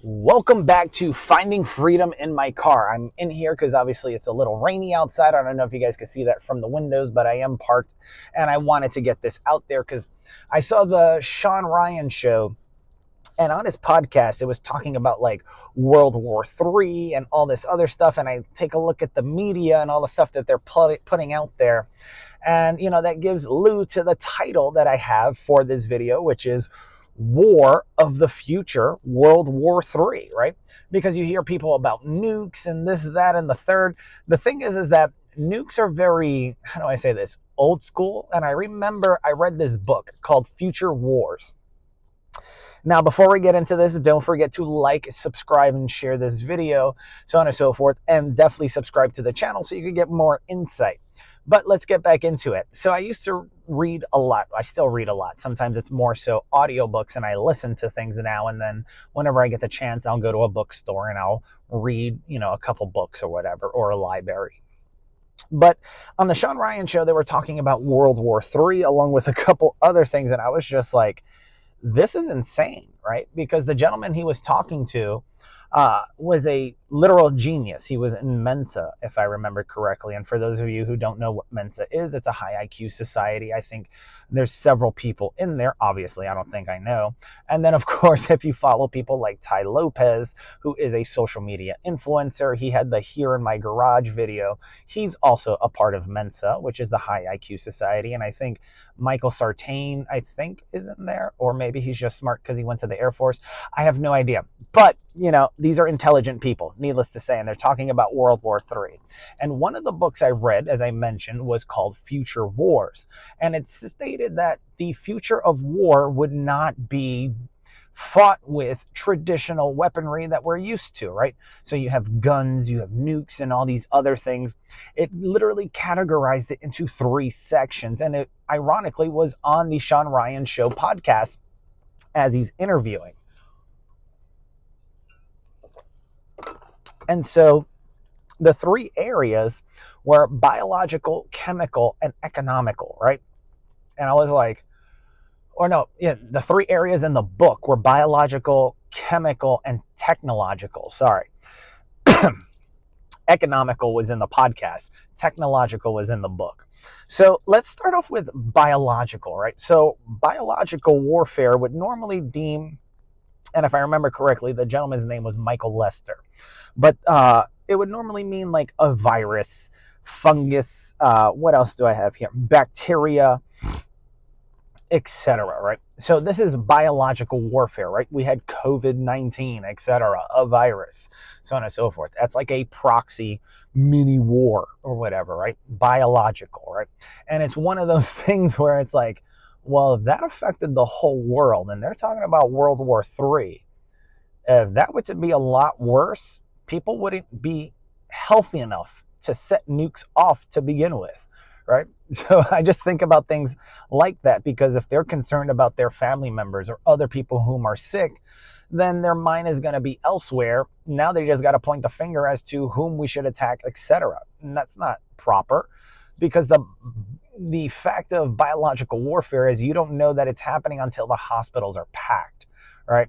Welcome back to Finding Freedom in My Car. I'm in here because obviously it's a little rainy outside. I don't know if you guys can see that from the windows, but I am parked and I wanted to get this out there because I saw the Shawn Ryan show, and on his podcast it was talking about like World War III and all this other stuff. And I take a look at the media and all the stuff that they're putting out there. And, that gives lieu to the title that I have for this video, which is War of the Future, World War III, right? Because you hear people about nukes and this, that, and the third. The thing is that nukes are very, how do I say this, old school. And I remember I read this book called Future Wars. Now, before we get into this, don't forget to like, subscribe, and share this video, so on and so forth. And definitely subscribe to the channel so you can get more insight. But let's get back into it. So I used to read a lot. I still read a lot. Sometimes it's more so audiobooks, and I listen to things now and then. Whenever I get the chance, I'll go to a bookstore and I'll read, a couple books or whatever, or a library. But on the Shawn Ryan show, they were talking about World War III along with a couple other things, and I was just like, this is insane, right? Because the gentleman he was talking to was a literal genius. He was in Mensa, if I remember correctly. And for those of you who don't know what Mensa is, it's a high IQ society. I think there's several people in there. Obviously, I don't think I know. And then, of course, if you follow people like Ty Lopez, who is a social media influencer, he had the Here in My Garage video. He's also a part of Mensa, which is the high IQ society. And I think Michael Sartain, I think, is in there. Or maybe he's just smart because he went to the Air Force. I have no idea. But, these are intelligent people, needless to say, and they're talking about World War III. And one of the books I read, as I mentioned, was called Future Wars. And it stated that the future of war would not be fought with traditional weaponry that we're used to, right? So you have guns, you have nukes, and all these other things. It literally categorized it into 3 sections. And it ironically was on the Shawn Ryan Show podcast as he's interviewing. And so the 3 areas were biological, chemical, and economical, right? And I was like, or no, yeah, the 3 areas in the book were biological, chemical, and technological. Sorry. Economical was in the podcast. Technological was in the book. So let's start off with biological, right? So biological warfare would normally deem, and if I remember correctly, the gentleman's name was Michael Lester. But it would normally mean like a virus, fungus, what else do I have here? Bacteria, etc., right? So this is biological warfare, right? We had COVID-19, etc., a virus, so on and so forth. That's like a proxy mini war or whatever, right? Biological, right? And it's one of those things where it's like, well, if that affected the whole world, and they're talking about World War III, if that were to be a lot worse, people wouldn't be healthy enough to set nukes off to begin with, right? So I just think about things like that, because if they're concerned about their family members or other people whom are sick, then their mind is going to be elsewhere. Now they just got to point the finger as to whom we should attack, etc. And that's not proper, because the fact of biological warfare is you don't know that it's happening until the hospitals are packed, right?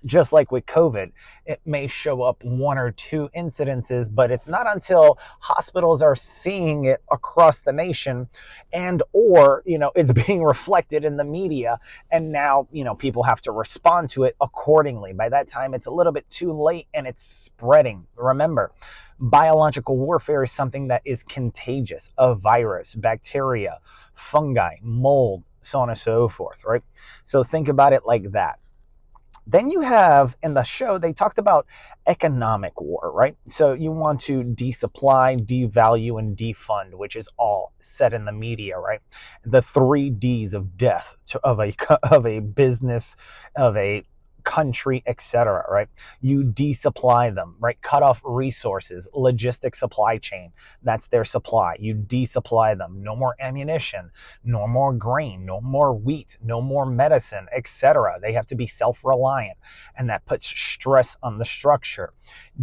Just like with COVID, it may show up 1 or 2 incidences, but it's not until hospitals are seeing it across the nation, and or, it's being reflected in the media, and now, people have to respond to it accordingly. By that time, it's a little bit too late and it's spreading. Remember, biological warfare is something that is contagious, a virus, bacteria, fungi, mold, so on and so forth, right? So think about it like that. Then you have, in the show, they talked about economic war, right? So you want to desupply, devalue, and defund, which is all said in the media, right? The 3 Ds of death of a business, of a country, etc., right? You desupply them, right? Cut off resources, logistic supply chain. That's their supply. You desupply them. No more ammunition, no more grain, no more wheat, no more medicine, etc. They have to be self-reliant, and that puts stress on the structure.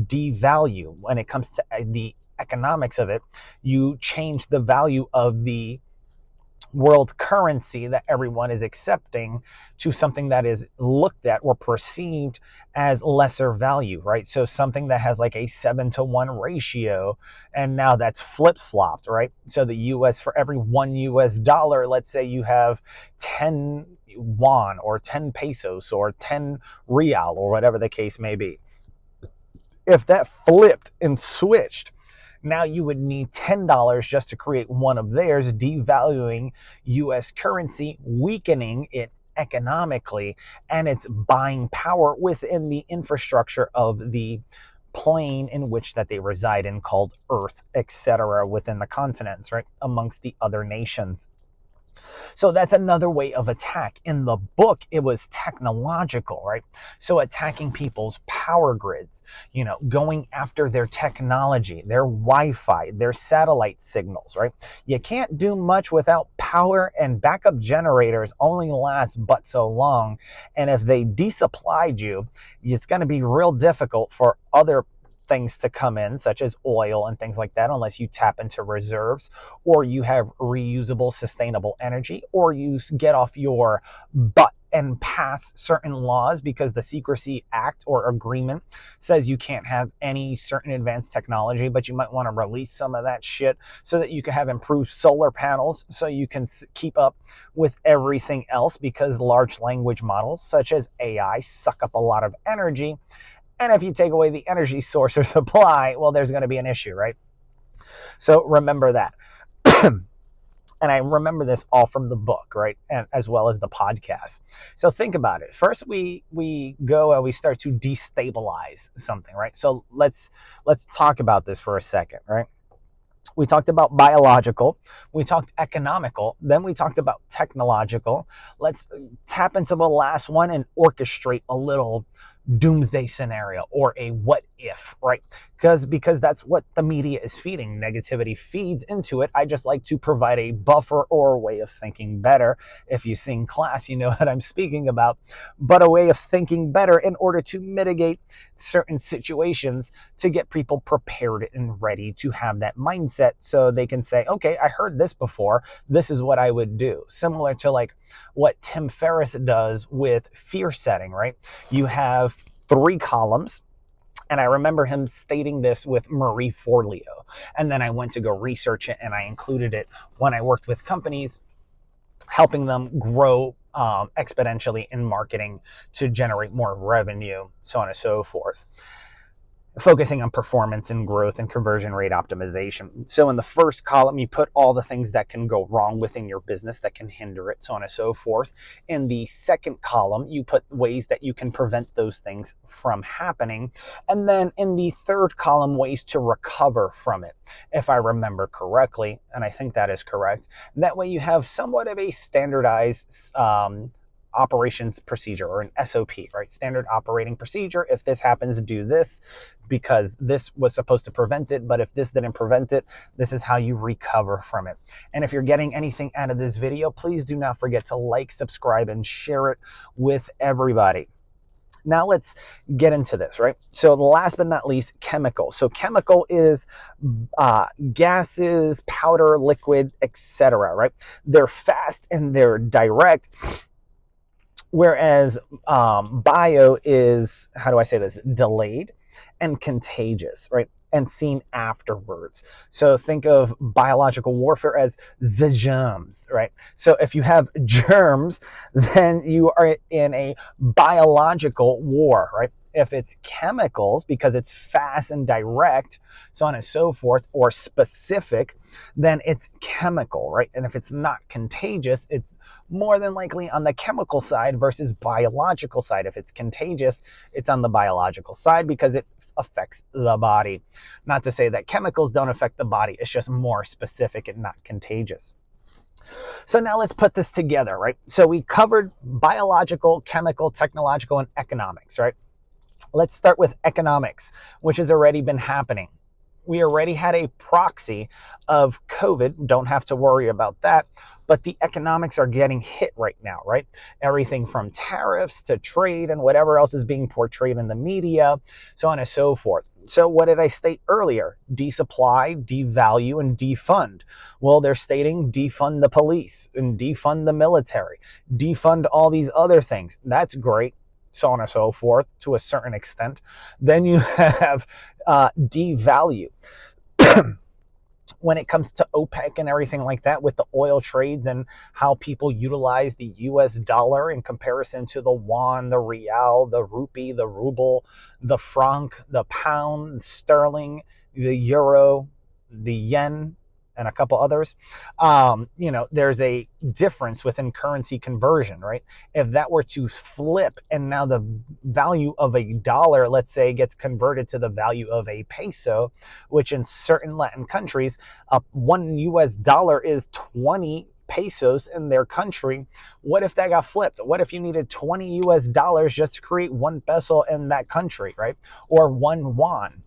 Devalue, when it comes to the economics of it, you change the value of the world currency that everyone is accepting to something that is looked at or perceived as lesser value, right? So something that has like a 7-to-1 ratio, and now that's flip flopped, right? So the US, for every $1, let's say you have 10 won or 10 pesos or 10 real or whatever the case may be. If that flipped and switched, now you would need $10 just to create one of theirs, devaluing US currency, weakening it economically and its buying power within the infrastructure of the plane in which that they reside in, called Earth, etc., within the continents, right, amongst the other nations. So that's another way of attack. In the book, it was technological, right? So attacking people's power grids, going after their technology, their Wi-Fi, their satellite signals, right? You can't do much without power, and backup generators only last but so long. And if they desupplied you, it's going to be real difficult for other things to come in, such as oil and things like that, unless you tap into reserves, or you have reusable, sustainable energy, or you get off your butt and pass certain laws because the Secrecy Act or agreement says you can't have any certain advanced technology, but you might want to release some of that shit so that you can have improved solar panels so you can keep up with everything else, because large language models such as AI suck up a lot of energy. And if you take away the energy source or supply, well, there's going to be an issue, right? So remember that. And I remember this all from the book, right? And as well as the podcast. So think about it. First, we go and we start to destabilize something, right? So let's talk about this for a second, right? We talked about biological, we talked economical, then we talked about technological. Let's tap into the last one and orchestrate a little doomsday scenario or a what if, right? Because that's what the media is feeding. Negativity feeds into it. I just like to provide a buffer or a way of thinking better. If you sing class, you know what I'm speaking about. But a way of thinking better in order to mitigate certain situations, to get people prepared and ready to have that mindset so they can say, okay, I heard this before, this is what I would do. Similar to like what Tim Ferriss does with fear setting, right? You have 3 columns. And I remember him stating this with Marie Forleo. And then I went to go research it, and I included it when I worked with companies, helping them grow exponentially in marketing to generate more revenue, so on and so forth. Focusing on performance and growth and conversion rate optimization. So in the first column, you put all the things that can go wrong within your business that can hinder it, so on and so forth. In the second column, you put ways that you can prevent those things from happening. And then in the third column, ways to recover from it, if I remember correctly, and I think that is correct. That way you have somewhat of a standardized operations procedure, or an SOP, right? Standard operating procedure. If this happens, do this, because this was supposed to prevent it. But if this didn't prevent it, this is how you recover from it. And if you're getting anything out of this video, please do not forget to like, subscribe, and share it with everybody. Now let's get into this, right? So last but not least, chemical. So chemical is gases, powder, liquid, etc., right? They're fast and they're direct. Whereas bio is, how do I say this, delayed and contagious, right? And seen afterwards. So think of biological warfare as the germs, right? So if you have germs, then you are in a biological war, right? If it's chemicals, because it's fast and direct, so on and so forth, or specific, then it's chemical, right? And if it's not contagious, it's more than likely on the chemical side versus biological side. If it's contagious, it's on the biological side because it affects the body. Not to say that chemicals don't affect the body, it's just more specific and not contagious. So now let's put this together, right? So we covered biological, chemical, technological, and economics, right? Let's start with economics, which has already been happening. We already had a proxy of COVID. Don't have to worry about that. But the economics are getting hit right now, right? Everything from tariffs to trade and whatever else is being portrayed in the media, so on and so forth. So what did I state earlier? Desupply, devalue, and defund. Well, they're stating defund the police and defund the military, defund all these other things. That's great, so on and so forth to a certain extent. Then you have devalue. When it comes to OPEC and everything like that, with the oil trades and how people utilize the US dollar in comparison to the won, the real, the rupee, the ruble, the franc, the pound, sterling, the euro, the yen, and a couple others. There's a difference within currency conversion, right? If that were to flip and now the value of a dollar, let's say, gets converted to the value of a peso, which in certain Latin countries, one US dollar is 20 pesos in their country. What if that got flipped? What if you needed 20 US dollars just to create one peso in that country, right? Or one won,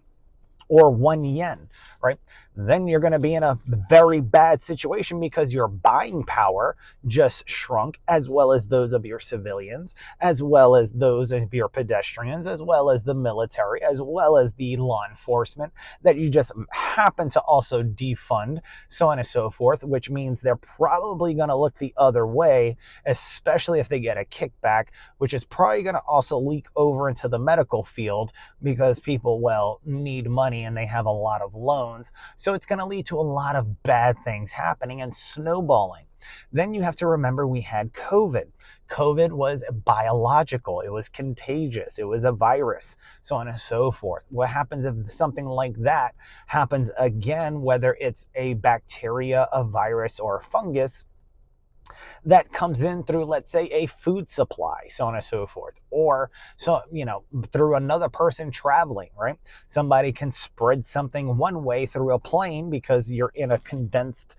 or 1 yen, right? Then you're going to be in a very bad situation because your buying power just shrunk, as well as those of your civilians, as well as those of your pedestrians, as well as the military, as well as the law enforcement that you just happen to also defund, so on and so forth, which means they're probably going to look the other way, especially if they get a kickback, which is probably going to also leak over into the medical field because people, well, need money and they have a lot of loans. So it's going to lead to a lot of bad things happening and snowballing. Then you have to remember we had COVID. COVID was biological. It was contagious. It was a virus, so on and so forth. What happens if something like that happens again, whether it's a bacteria, a virus, or a fungus, that comes in through, let's say, a food supply, so on and so forth, or through another person traveling, right? Somebody can spread something one way through a plane because you're in a condensed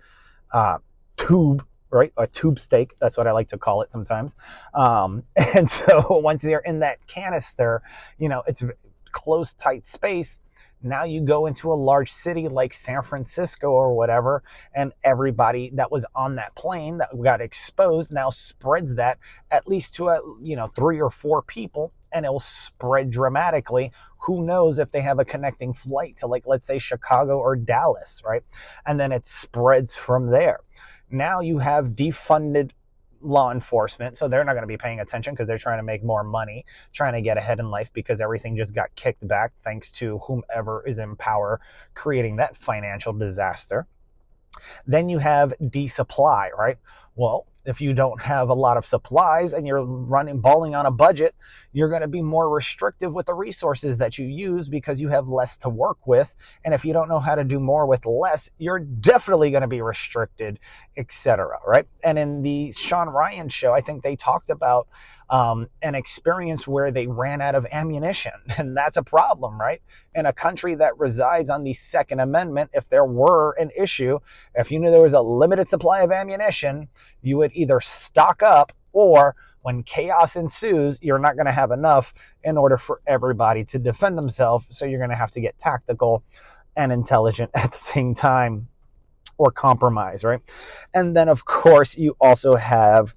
tube, right? A tube steak, that's what I like to call it sometimes. And so once you're in that canister, it's close, tight space. Now you go into a large city like San Francisco or whatever, and everybody that was on that plane that got exposed now spreads that at least to 3 or 4 people, and it will spread dramatically. Who knows if they have a connecting flight to, like, let's say Chicago or Dallas, right? And then it spreads from there. Now you have defunded law enforcement, so they're not going to be paying attention because they're trying to make more money, trying to get ahead in life because everything just got kicked back thanks to whomever is in power creating that financial disaster. Then you have desupply, right? Well, if you don't have a lot of supplies and you're balling on a budget, you're going to be more restrictive with the resources that you use because you have less to work with. And if you don't know how to do more with less, you're definitely going to be restricted, etc. Right? And in the Shawn Ryan show, I think they talked about an experience where they ran out of ammunition. And that's a problem, right? In a country that resides on the Second Amendment, if there were an issue, if you knew there was a limited supply of ammunition, you would either stock up, or when chaos ensues, you're not going to have enough in order for everybody to defend themselves. So you're going to have to get tactical and intelligent at the same time, or compromise, right? And then, of course, you also have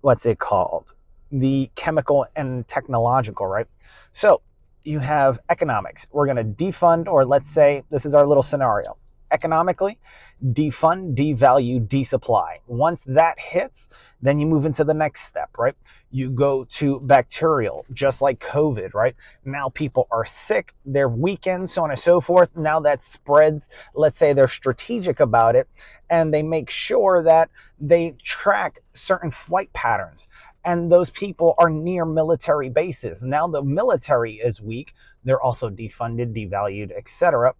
what's it called? The chemical and technological, right? So you have economics. We're going to defund, or let's say this is our little scenario. Economically, defund, devalue, desupply. Once that hits, then you move into the next step, right? You go to bacterial, just like COVID, right? Now people are sick, they're weakened, so on and so forth. Now that spreads. Let's say they're strategic about it, and they make sure that they track certain flight patterns. And those people are near military bases. Now the military is weak. They're also defunded, devalued, etc.,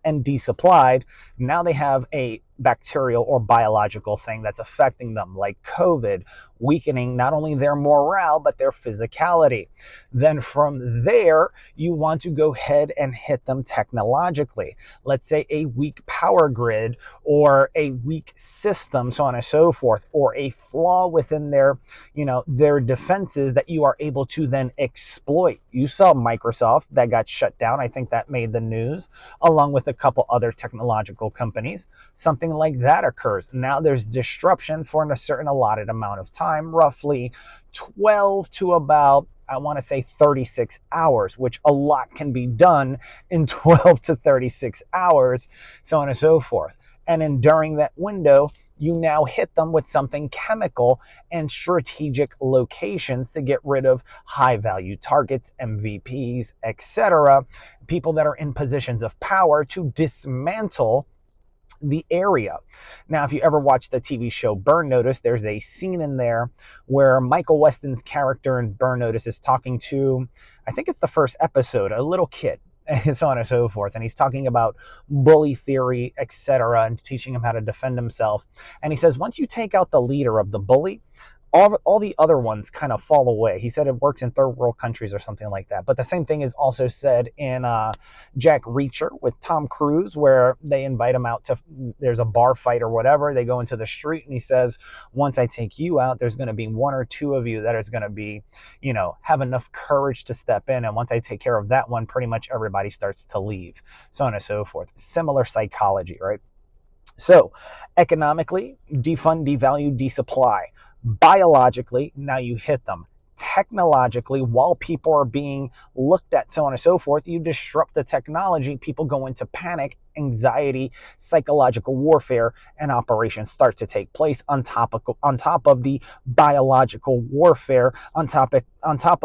and desupplied. Now they have a bacterial or biological thing that's affecting them, like COVID, weakening not only their morale but their physicality. Then from there, you want to go ahead and hit them technologically. Let's say a weak power grid, or a weak system, so on and so forth, or a flaw within their defenses that you are able to then exploit. You saw Microsoft that got shut down. I think that made the news, along with a couple other technological companies. Something like that occurs. Now there's disruption for a certain allotted amount of time, roughly 12 to about I want to say 36 hours, which a lot can be done in 12 to 36 hours, so on and so forth. And then during that window, you now hit them with something chemical and strategic locations to get rid of high value targets, MVPs, etc., people that are in positions of power, to dismantle the area. Now, if you ever watch the TV show Burn Notice, there's a scene in there where Michael Weston's character in Burn Notice is talking to, I think it's the first episode, a little kid, and so on and so forth. And he's talking about bully theory, etc., and teaching him how to defend himself. And he says, once you take out the leader of the bully, all the other ones kind of fall away. He said it works in third world countries or something like that. But the same thing is also said in Jack Reacher with Tom Cruise, where they invite him out to, there's a bar fight or whatever. They go into the street and he says, once I take you out, there's going to be one or two of you that is going to be, have enough courage to step in. And once I take care of that one, pretty much everybody starts to leave, so on and so forth. Similar psychology, right? So economically, defund, devalue, desupply. Biologically, now you hit them. Technologically, while people are being looked at, so on and so forth, you disrupt the technology. People go into panic, anxiety, psychological warfare, and operations start to take place on top of the biological warfare, on top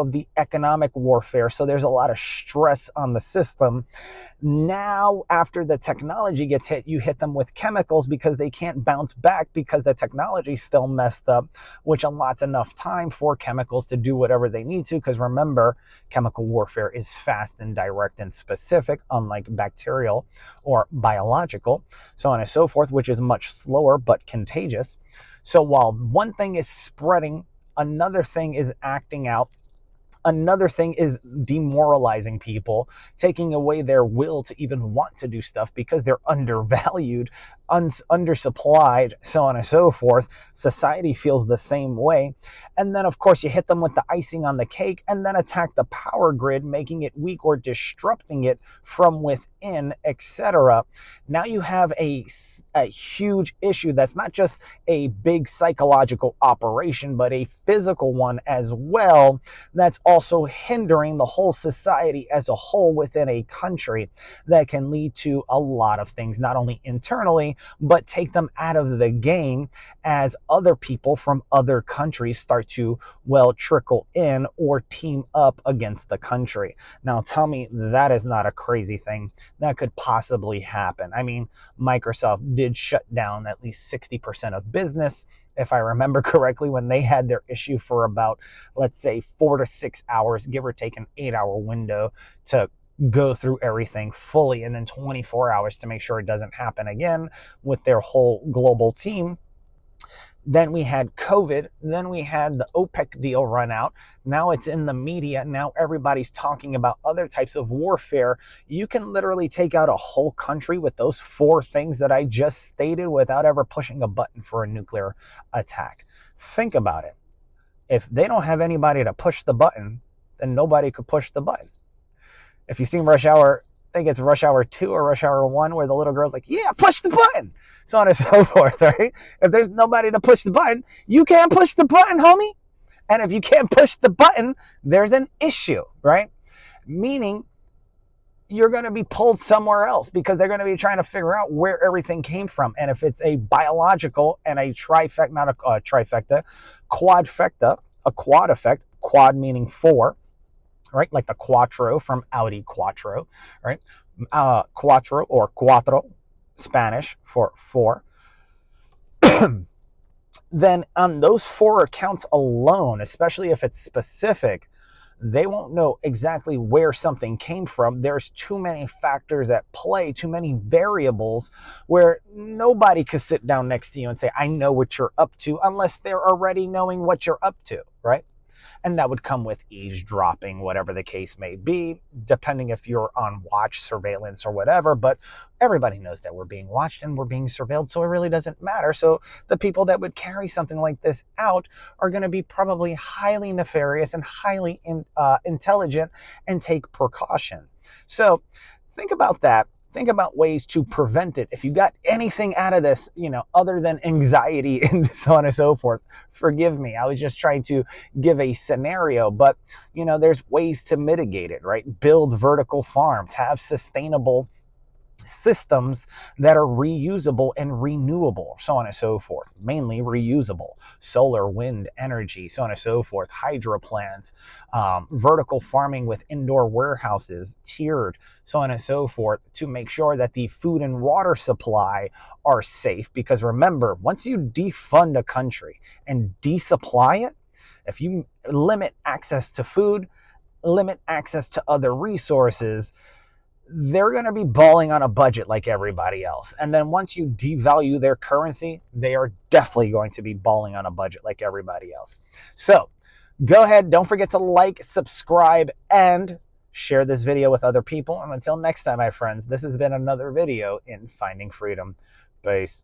of the economic warfare. So there's a lot of stress on the system. Now, after the technology gets hit, you hit them with chemicals because they can't bounce back because the technology's still messed up, which allots enough time for chemicals to do whatever they need to. Because remember, chemical warfare is fast and direct and specific, unlike bacterial or biological, so on and so forth, which is much slower but contagious. So while one thing is spreading, another thing is acting out. Another thing is demoralizing people, taking away their will to even want to do stuff because they're undervalued, undersupplied, so on and so forth. Society feels the same way. And then, of course, you hit them with the icing on the cake and then attack the power grid, making it weak or disrupting it from within, etc. Now you have a huge issue that's not just a big psychological operation, but a physical one as well, that's also hindering the whole society as a whole within a country, that can lead to a lot of things, not only internally, but take them out of the game as other people from other countries start to, well, trickle in or team up against the country. Now, tell me that is not a crazy thing that could possibly happen. I mean, Microsoft did shut down at least 60% of business, if I remember correctly, when they had their issue for about, let's say, 4 to 6 hours, give or take an 8-hour window to go through everything fully, and then 24 hours to make sure it doesn't happen again with their whole global team. Then we had COVID. Then we had the OPEC deal run out. Now it's in the media. Now everybody's talking about other types of warfare. You can literally take out a whole country with those 4 things that I just stated without ever pushing a button for a nuclear attack. Think about it. If they don't have anybody to push the button, then nobody could push the button. If you've seen Rush Hour, I think it's Rush Hour 2 or Rush Hour 1, where the little girl's like, yeah, push the button, so on and so forth, right? If there's nobody to push the button, you can't push the button, homie. And if you can't push the button, there's an issue, right? Meaning you're going to be pulled somewhere else because they're going to be trying to figure out where everything came from. And if it's a biological and a trifecta, not a trifecta, quadfecta, a quad effect, quad meaning 4, right? Like the Quattro from Audi Quattro, right? Quattro or Cuatro, Spanish for 4. Then on those 4 accounts alone, especially if it's specific, they won't know exactly where something came from. There's too many factors at play, too many variables, where nobody could sit down next to you and say, I know what you're up to, unless they're already knowing what you're up to, right? And that would come with eavesdropping, whatever the case may be, depending if you're on watch, surveillance, or whatever. But everybody knows that we're being watched and we're being surveilled, so it really doesn't matter. So the people that would carry something like this out are going to be probably highly nefarious and highly intelligent and take precaution. So think about that think about ways to prevent it. If you got anything out of this, other than anxiety and so on and so forth, forgive me. I was just trying to give a scenario, but there's ways to mitigate it, right? Build vertical farms, have sustainable systems that are reusable and renewable, so on and so forth. Mainly reusable, solar, wind energy, so on and so forth. Hydro plants, vertical farming with indoor warehouses, tiered, so on and so forth, to make sure that the food and water supply are safe. Because remember, once you defund a country and desupply it, if you limit access to food, limit access to other resources, they're going to be balling on a budget like everybody else. And then once you devalue their currency, they are definitely going to be balling on a budget like everybody else. So go ahead. Don't forget to like, subscribe, and share this video with other people. And until next time, my friends, this has been another video in Finding Freedom. Peace.